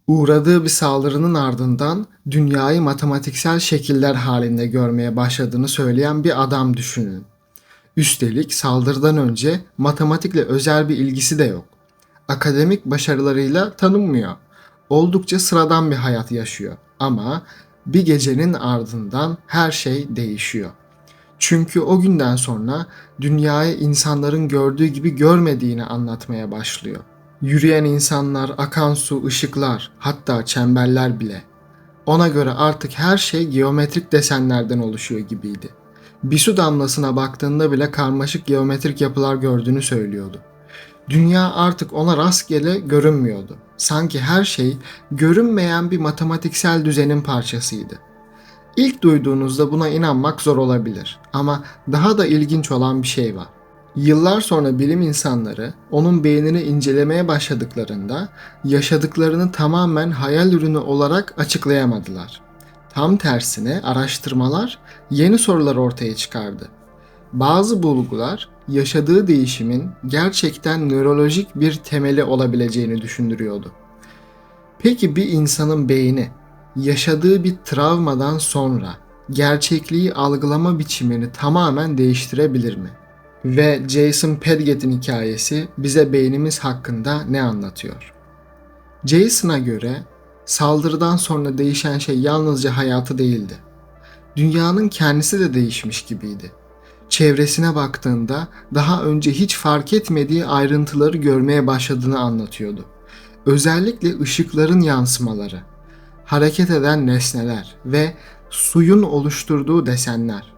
Uğradığı bir saldırının ardından dünyayı matematiksel şekiller halinde görmeye başladığını söyleyen bir adam düşünün. Üstelik saldırıdan önce matematikle özel bir ilgisi de yok. Akademik başarılarıyla tanınmıyor. Oldukça sıradan bir hayat yaşıyor. Ama bir gecenin ardından her şey değişiyor. Çünkü o günden sonra dünyayı insanların gördüğü gibi görmediğini anlatmaya başlıyor. Yürüyen insanlar, akan su, ışıklar, hatta çemberler bile. Ona göre artık her şey geometrik desenlerden oluşuyor gibiydi. Bir su damlasına baktığında bile karmaşık geometrik yapılar gördüğünü söylüyordu. Dünya artık ona rastgele görünmüyordu. Sanki her şey görünmeyen bir matematiksel düzenin parçasıydı. İlk duyduğunuzda buna inanmak zor olabilir ama daha da ilginç olan bir şey var. Yıllar sonra bilim insanları onun beynini incelemeye başladıklarında yaşadıklarını tamamen hayal ürünü olarak açıklayamadılar. Tam tersine araştırmalar yeni sorular ortaya çıkardı. Bazı bulgular yaşadığı değişimin gerçekten nörolojik bir temeli olabileceğini düşündürüyordu. Peki bir insanın beyni yaşadığı bir travmadan sonra gerçekliği algılama biçimini tamamen değiştirebilir mi? Ve Jason Padgett'in hikayesi bize beynimiz hakkında ne anlatıyor? Jason'a göre saldırıdan sonra değişen şey yalnızca hayatı değildi. Dünyanın kendisi de değişmiş gibiydi. Çevresine baktığında daha önce hiç fark etmediği ayrıntıları görmeye başladığını anlatıyordu. Özellikle ışıkların yansımaları, hareket eden nesneler ve suyun oluşturduğu desenler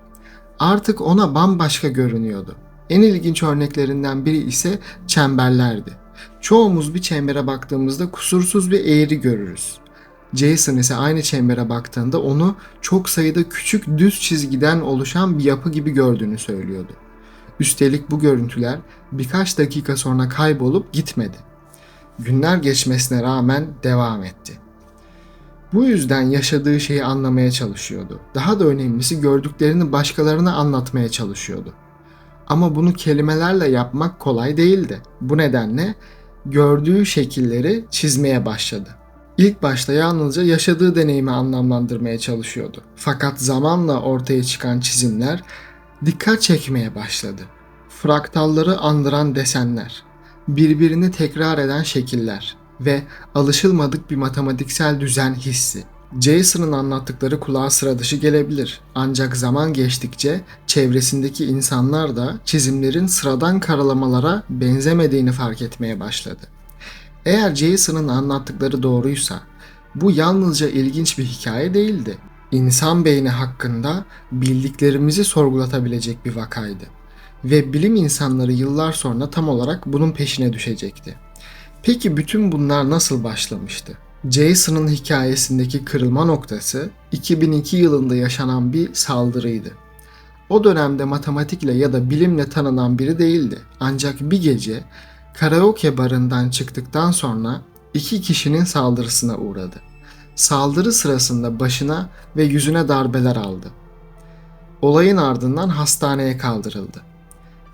artık ona bambaşka görünüyordu. En ilginç örneklerinden biri ise çemberlerdi. Çoğumuz bir çembere baktığımızda kusursuz bir eğri görürüz. Jason ise aynı çembere baktığında onu çok sayıda küçük düz çizgiden oluşan bir yapı gibi gördüğünü söylüyordu. Üstelik bu görüntüler birkaç dakika sonra kaybolup gitmedi. Günler geçmesine rağmen devam etti. Bu yüzden yaşadığı şeyi anlamaya çalışıyordu. Daha da önemlisi gördüklerini başkalarına anlatmaya çalışıyordu. Ama bunu kelimelerle yapmak kolay değildi. Bu nedenle gördüğü şekilleri çizmeye başladı. İlk başta yalnızca yaşadığı deneyimi anlamlandırmaya çalışıyordu. Fakat zamanla ortaya çıkan çizimler dikkat çekmeye başladı. Fraktalları andıran desenler, birbirini tekrar eden şekiller ve alışılmadık bir matematiksel düzen hissi. Jason'ın anlattıkları kulağa sıra dışı gelebilir. Ancak zaman geçtikçe çevresindeki insanlar da çizimlerin sıradan karalamalara benzemediğini fark etmeye başladı. Eğer Jason'ın anlattıkları doğruysa, bu yalnızca ilginç bir hikaye değildi. İnsan beyni hakkında bildiklerimizi sorgulatabilecek bir vakaydı. Ve bilim insanları yıllar sonra tam olarak bunun peşine düşecekti. Peki bütün bunlar nasıl başlamıştı? Jason'ın hikayesindeki kırılma noktası 2002 yılında yaşanan bir saldırıydı. O dönemde matematikle ya da bilimle tanınan biri değildi. Ancak bir gece karaoke barından çıktıktan sonra iki kişinin saldırısına uğradı. Saldırı sırasında başına ve yüzüne darbeler aldı. Olayın ardından hastaneye kaldırıldı.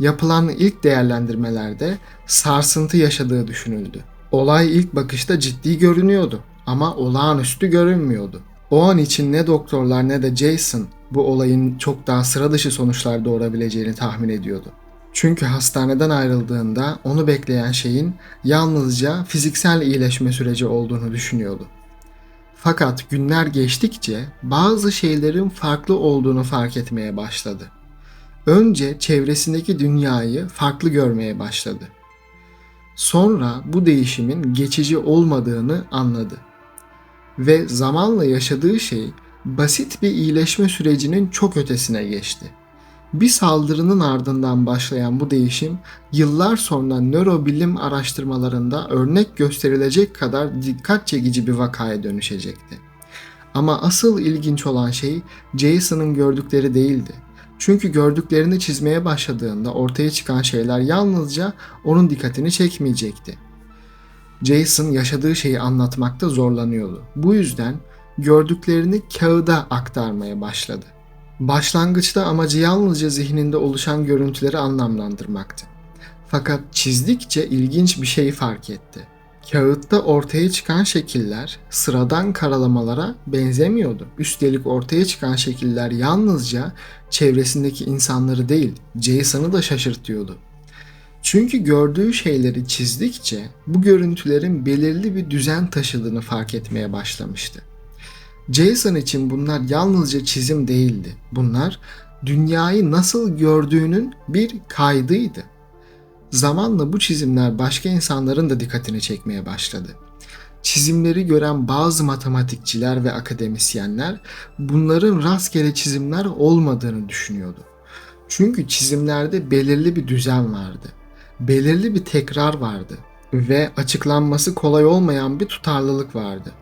Yapılan ilk değerlendirmelerde sarsıntı yaşadığı düşünüldü. Olay ilk bakışta ciddi görünüyordu ama olağanüstü görünmüyordu. O an için ne doktorlar ne de Jason bu olayın çok daha sıra dışı sonuçlar doğurabileceğini tahmin ediyordu. Çünkü hastaneden ayrıldığında onu bekleyen şeyin yalnızca fiziksel iyileşme süreci olduğunu düşünüyordu. Fakat günler geçtikçe bazı şeylerin farklı olduğunu fark etmeye başladı. Önce çevresindeki dünyayı farklı görmeye başladı. Sonra bu değişimin geçici olmadığını anladı. Ve zamanla yaşadığı şey basit bir iyileşme sürecinin çok ötesine geçti. Bir saldırının ardından başlayan bu değişim yıllar sonra nörobilim araştırmalarında örnek gösterilecek kadar dikkat çekici bir vakaya dönüşecekti. Ama asıl ilginç olan şey Jason'ın gördükleri değildi. Çünkü gördüklerini çizmeye başladığında ortaya çıkan şeyler yalnızca onun dikkatini çekmeyecekti. Jason yaşadığı şeyi anlatmakta zorlanıyordu. Bu yüzden gördüklerini kağıda aktarmaya başladı. Başlangıçta amacı yalnızca zihninde oluşan görüntüleri anlamlandırmaktı. Fakat çizdikçe ilginç bir şey fark etti. Kağıtta ortaya çıkan şekiller sıradan karalamalara benzemiyordu. Üstelik ortaya çıkan şekiller yalnızca çevresindeki insanları değil, Jason'ı da şaşırtıyordu. Çünkü gördüğü şeyleri çizdikçe bu görüntülerin belirli bir düzen taşıdığını fark etmeye başlamıştı. Jason için bunlar yalnızca çizim değildi. Bunlar dünyayı nasıl gördüğünün bir kaydıydı. Zamanla bu çizimler başka insanların da dikkatini çekmeye başladı. Çizimleri gören bazı matematikçiler ve akademisyenler bunların rastgele çizimler olmadığını düşünüyordu. Çünkü çizimlerde belirli bir düzen vardı. Belirli bir tekrar vardı ve açıklanması kolay olmayan bir tutarlılık vardı.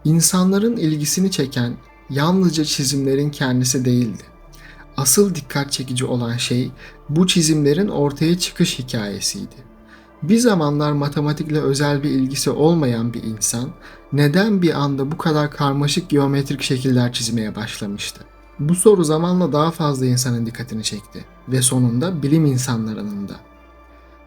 İnsanların ilgisini çeken yalnızca çizimlerin kendisi değildi. Asıl dikkat çekici olan şey bu çizimlerin ortaya çıkış hikayesiydi. Bir zamanlar matematikle özel bir ilgisi olmayan bir insan neden bir anda bu kadar karmaşık geometrik şekiller çizmeye başlamıştı? Bu soru zamanla daha fazla insanın dikkatini çekti ve sonunda bilim insanlarının da.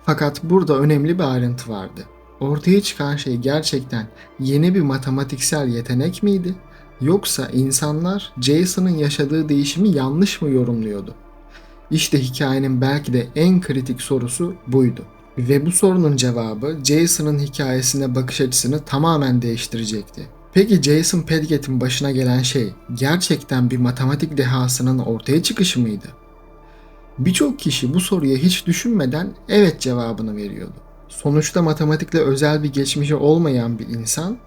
Fakat burada önemli bir ayrıntı vardı. Ortaya çıkan şey gerçekten yeni bir matematiksel yetenek miydi? Yoksa insanlar Jason'ın yaşadığı değişimi yanlış mı yorumluyordu? İşte hikayenin belki de en kritik sorusu buydu. Ve bu sorunun cevabı Jason'ın hikayesine bakış açısını tamamen değiştirecekti. Peki Jason Padgett'in başına gelen şey gerçekten bir matematik dehasının ortaya çıkışı mıydı? Birçok kişi bu soruya hiç düşünmeden evet cevabını veriyordu. Sonuçta matematikle özel bir geçmişi olmayan bir insan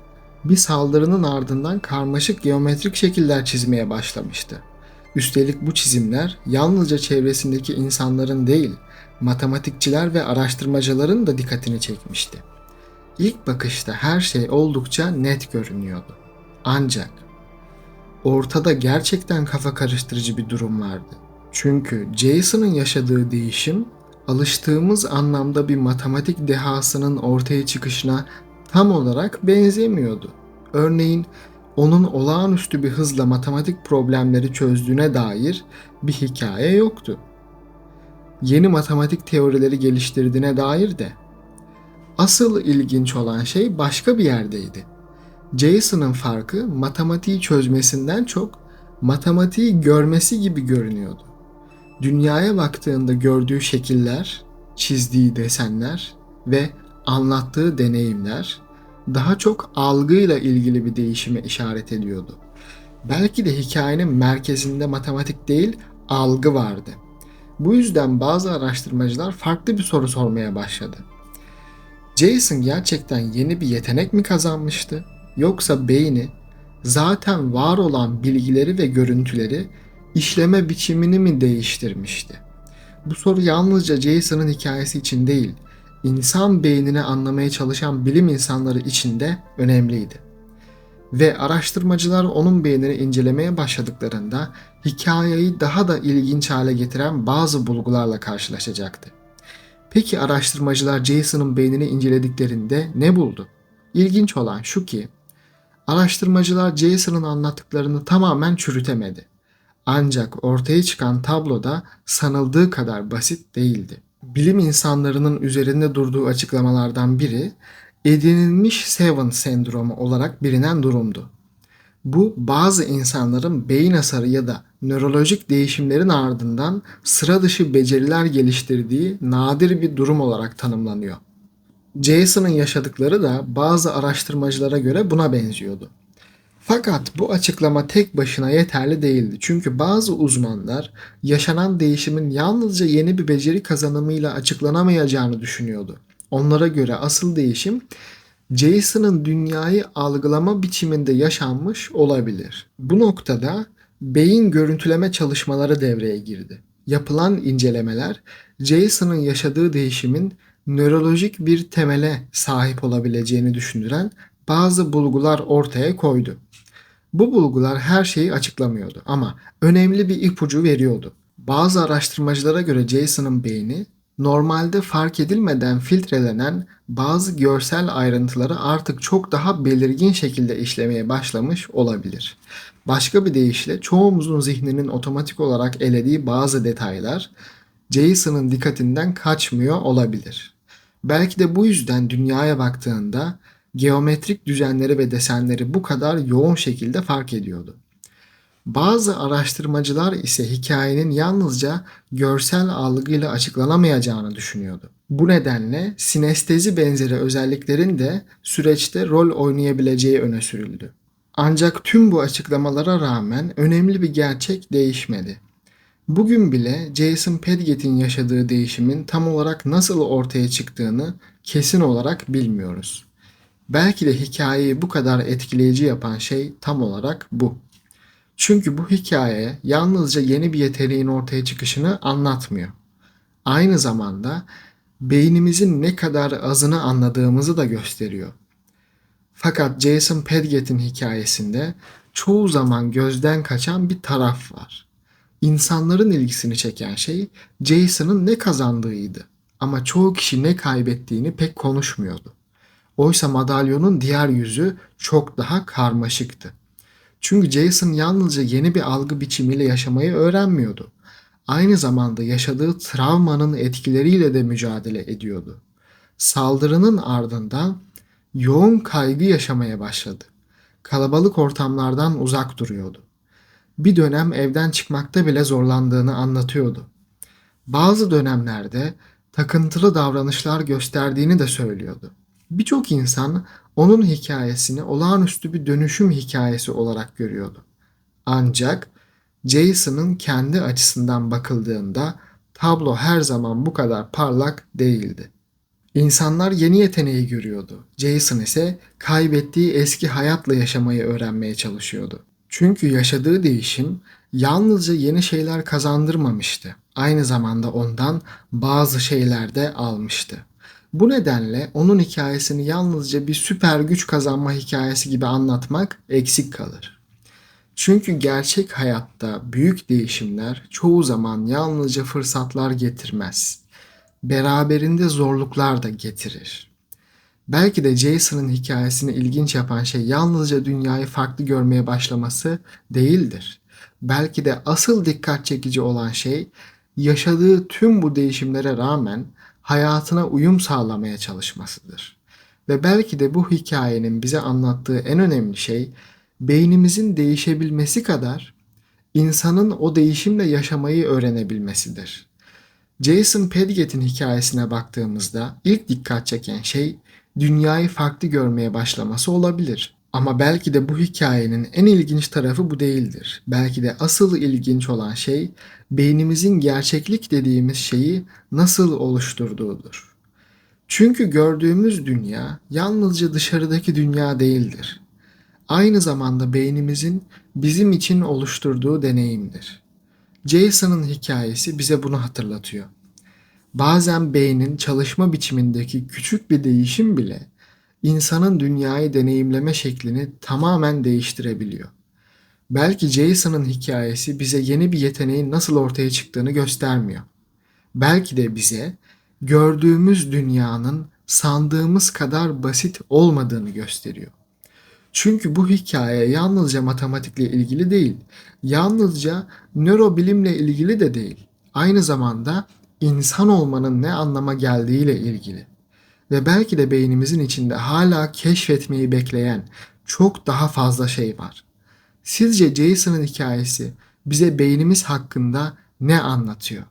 bir saldırının ardından karmaşık geometrik şekiller çizmeye başlamıştı. Üstelik bu çizimler yalnızca çevresindeki insanların değil, matematikçiler ve araştırmacıların da dikkatini çekmişti. İlk bakışta her şey oldukça net görünüyordu. Ancak ortada gerçekten kafa karıştırıcı bir durum vardı. Çünkü Jason'ın yaşadığı değişim alıştığımız anlamda bir matematik dehasının ortaya çıkışına tam olarak benzemiyordu. Örneğin onun olağanüstü bir hızla matematik problemleri çözdüğüne dair bir hikaye yoktu. Yeni matematik teorileri geliştirdiğine dair de. Asıl ilginç olan şey başka bir yerdeydi. Jason'ın farkı matematiği çözmesinden çok matematiği görmesi gibi görünüyordu. Dünyaya baktığında gördüğü şekiller, çizdiği desenler ve anlattığı deneyimler daha çok algıyla ilgili bir değişime işaret ediyordu. Belki de hikayenin merkezinde matematik değil, algı vardı. Bu yüzden bazı araştırmacılar farklı bir soru sormaya başladı. Jason gerçekten yeni bir yetenek mi kazanmıştı? Yoksa beyni zaten var olan bilgileri ve görüntüleri işleme biçimini mi değiştirmişti? Bu soru yalnızca Jason'ın hikayesi için değil, insan beynini anlamaya çalışan bilim insanları için de önemliydi. Ve araştırmacılar onun beynini incelemeye başladıklarında hikayeyi daha da ilginç hale getiren bazı bulgularla karşılaşacaktı. Peki araştırmacılar Jason'ın beynini incelediklerinde ne buldu? İlginç olan şu ki, araştırmacılar Jason'ın anlattıklarını tamamen çürütemedi. Ancak ortaya çıkan tablo da sanıldığı kadar basit değildi. Bilim insanlarının üzerinde durduğu açıklamalardan biri, edinilmiş Seven sendromu olarak bilinen durumdu. Bu bazı insanların beyin hasarı ya da nörolojik değişimlerin ardından sıra dışı beceriler geliştirdiği nadir bir durum olarak tanımlanıyor. Jason'ın yaşadıkları da bazı araştırmacılara göre buna benziyordu. Fakat bu açıklama tek başına yeterli değildi. Çünkü bazı uzmanlar yaşanan değişimin yalnızca yeni bir beceri kazanımıyla açıklanamayacağını düşünüyordu. Onlara göre asıl değişim Jason'ın dünyayı algılama biçiminde yaşanmış olabilir. Bu noktada beyin görüntüleme çalışmaları devreye girdi. Yapılan incelemeler Jason'ın yaşadığı değişimin nörolojik bir temele sahip olabileceğini düşündüren bazı bulgular ortaya koydu. Bu bulgular her şeyi açıklamıyordu ama önemli bir ipucu veriyordu. Bazı araştırmacılara göre Jason'ın beyni normalde fark edilmeden filtrelenen bazı görsel ayrıntıları artık çok daha belirgin şekilde işlemeye başlamış olabilir. Başka bir deyişle çoğumuzun zihninin otomatik olarak elediği bazı detaylar Jason'ın dikkatinden kaçmıyor olabilir. Belki de bu yüzden dünyaya baktığında geometrik düzenleri ve desenleri bu kadar yoğun şekilde fark ediyordu. Bazı araştırmacılar ise hikayenin yalnızca görsel algıyla açıklanamayacağını düşünüyordu. Bu nedenle sinestezi benzeri özelliklerin de süreçte rol oynayabileceği öne sürüldü. Ancak tüm bu açıklamalara rağmen önemli bir gerçek değişmedi. Bugün bile Jason Padgett'in yaşadığı değişimin tam olarak nasıl ortaya çıktığını kesin olarak bilmiyoruz. Belki de hikayeyi bu kadar etkileyici yapan şey tam olarak bu. Çünkü bu hikaye yalnızca yeni bir yeteneğin ortaya çıkışını anlatmıyor. Aynı zamanda beynimizin ne kadar azını anladığımızı da gösteriyor. Fakat Jason Padgett'in hikayesinde çoğu zaman gözden kaçan bir taraf var. İnsanların ilgisini çeken şey Jason'ın ne kazandığıydı. Ama çoğu kişi ne kaybettiğini pek konuşmuyordu. Oysa madalyonun diğer yüzü çok daha karmaşıktı. Çünkü Jason yalnızca yeni bir algı biçimiyle yaşamayı öğrenmiyordu. Aynı zamanda yaşadığı travmanın etkileriyle de mücadele ediyordu. Saldırının ardından yoğun kaygı yaşamaya başladı. Kalabalık ortamlardan uzak duruyordu. Bir dönem evden çıkmakta bile zorlandığını anlatıyordu. Bazı dönemlerde takıntılı davranışlar gösterdiğini de söylüyordu. Birçok insan onun hikayesini olağanüstü bir dönüşüm hikayesi olarak görüyordu. Ancak Jason'ın kendi açısından bakıldığında tablo her zaman bu kadar parlak değildi. İnsanlar yeni yeteneği görüyordu. Jason ise kaybettiği eski hayatla yaşamayı öğrenmeye çalışıyordu. Çünkü yaşadığı değişim yalnızca yeni şeyler kazandırmamıştı. Aynı zamanda ondan bazı şeyler de almıştı. Bu nedenle onun hikayesini yalnızca bir süper güç kazanma hikayesi gibi anlatmak eksik kalır. Çünkü gerçek hayatta büyük değişimler çoğu zaman yalnızca fırsatlar getirmez. Beraberinde zorluklar da getirir. Belki de Jason'ın hikayesini ilginç yapan şey yalnızca dünyayı farklı görmeye başlaması değildir. Belki de asıl dikkat çekici olan şey yaşadığı tüm bu değişimlere rağmen hayatına uyum sağlamaya çalışmasıdır. Ve belki de bu hikayenin bize anlattığı en önemli şey beynimizin değişebilmesi kadar insanın o değişimle yaşamayı öğrenebilmesidir. Jason Padgett'in hikayesine baktığımızda ilk dikkat çeken şey dünyayı farklı görmeye başlaması olabilir. Ama belki de bu hikayenin en ilginç tarafı bu değildir. Belki de asıl ilginç olan şey beynimizin gerçeklik dediğimiz şeyi nasıl oluşturduğudur. Çünkü gördüğümüz dünya yalnızca dışarıdaki dünya değildir. Aynı zamanda beynimizin bizim için oluşturduğu deneyimdir. Jason'ın hikayesi bize bunu hatırlatıyor. Bazen beynin çalışma biçimindeki küçük bir değişim bile insanın dünyayı deneyimleme şeklini tamamen değiştirebiliyor. Belki Jason'ın hikayesi bize yeni bir yeteneğin nasıl ortaya çıktığını göstermiyor. Belki de bize gördüğümüz dünyanın sandığımız kadar basit olmadığını gösteriyor. Çünkü bu hikaye yalnızca matematikle ilgili değil, yalnızca nörobilimle ilgili de değil. Aynı zamanda insan olmanın ne anlama geldiğiyle ilgili. Ve belki de beynimizin içinde hala keşfetmeyi bekleyen çok daha fazla şey var. Sizce Jason'ın hikayesi bize beynimiz hakkında ne anlatıyor?